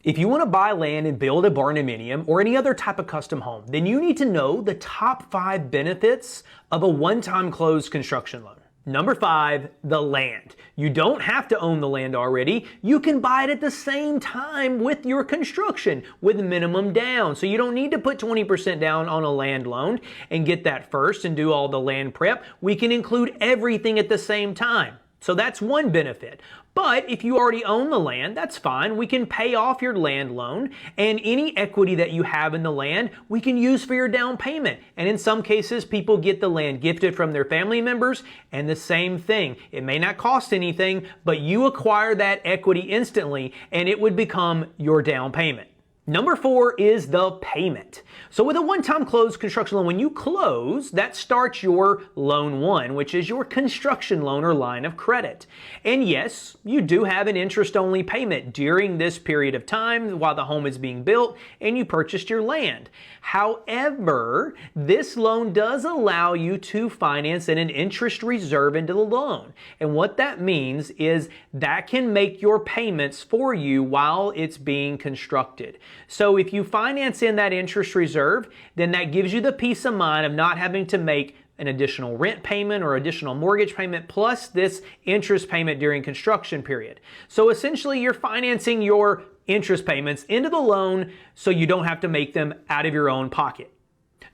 If you want to buy land and build a barndominium or any other type of custom home, then you need to know the top 5 benefits of a one-time closed construction loan. Number 5, the land. You don't have to own the land already. You can buy it at the same time with your construction with minimum down. So you don't need to put 20% down on a land loan and get that first and do all the land prep. We can include everything at the same time. So that's one benefit. But if you already own the land, that's fine. We can pay off your land loan, and any equity that you have in the land, we can use for your down payment. And in some cases, people get the land gifted from their family members, and the same thing. It may not cost anything, but you acquire that equity instantly, and it would become your down payment. Number 4 is the payment. So with a one-time closed construction loan, when you close, that starts your loan 1, which is your construction loan or line of credit. And yes, you do have an interest-only payment during this period of time while the home is being built and you purchased your land. However, this loan does allow you to finance in an interest reserve into the loan. And what that means is that can make your payments for you while it's being constructed. So if you finance in that interest reserve, then that gives you the peace of mind of not having to make an additional rent payment or additional mortgage payment plus this interest payment during construction period. So essentially you're financing your interest payments into the loan so you don't have to make them out of your own pocket.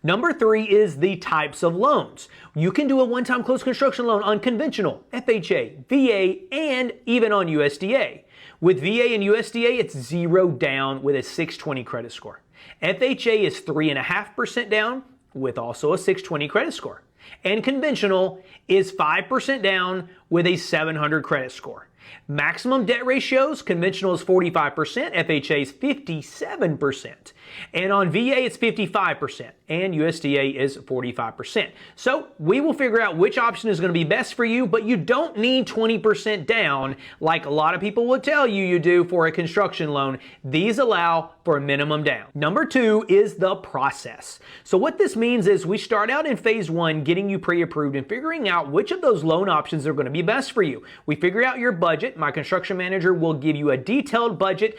Number 3 is the types of loans. You can do a one-time closed construction loan on conventional, FHA, VA, and even on USDA. With VA and USDA, it's 0 down with a 620 credit score. FHA is 3.5% down with also a 620 credit score. And conventional is 5% down with a 700 credit score. Maximum debt ratios, conventional is 45%, FHA is 57%. And on VA, it's 55%, and USDA is 45%. So we will figure out which option is going to be best for you, but you don't need 20% down like a lot of people will tell you you do for a construction loan. These allow for a minimum down. Number 2 is the process. So what this means is we start out in phase 1 getting you pre-approved and figuring out which of those loan options are going to be best for you. We figure out your budget. My construction manager will give you a detailed budget,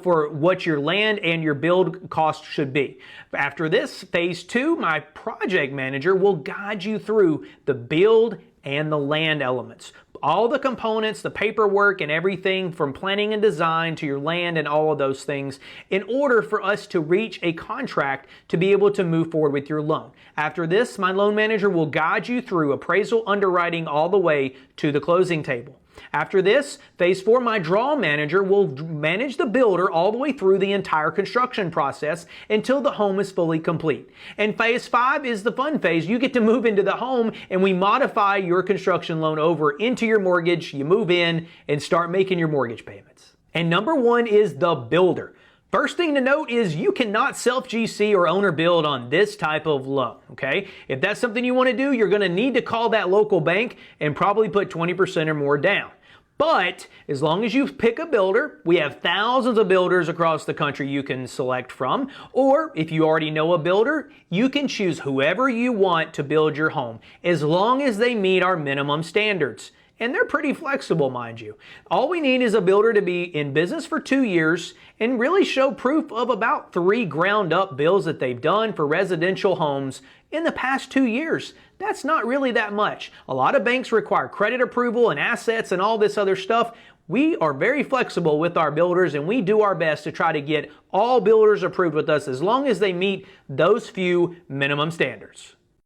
for what your land and your build cost should be. After this, phase 2, my project manager will guide you through the build and the land elements. All the components, the paperwork and everything from planning and design to your land and all of those things in order for us to reach a contract to be able to move forward with your loan. After this, my loan manager will guide you through appraisal, underwriting, all the way to the closing table. After this, phase 4, my draw manager will manage the builder all the way through the entire construction process until the home is fully complete. And phase 5 is the fun phase. You get to move into the home and we modify your construction loan over into your mortgage. You move in and start making your mortgage payments. And number 1 is the builder. First thing to note is you cannot self-GC or owner build on this type of loan, okay? If that's something you want to do, you're going to need to call that local bank and probably put 20% or more down. But as long as you pick a builder, we have thousands of builders across the country you can select from. Or if you already know a builder, you can choose whoever you want to build your home as long as they meet our minimum standards. And they're pretty flexible, mind you. All we need is a builder to be in business for 2 years and really show proof of about 3 ground-up builds that they've done for residential homes in the past 2 years. That's not really that much. A lot of banks require credit approval and assets and all this other stuff. We are very flexible with our builders and we do our best to try to get all builders approved with us as long as they meet those few minimum standards.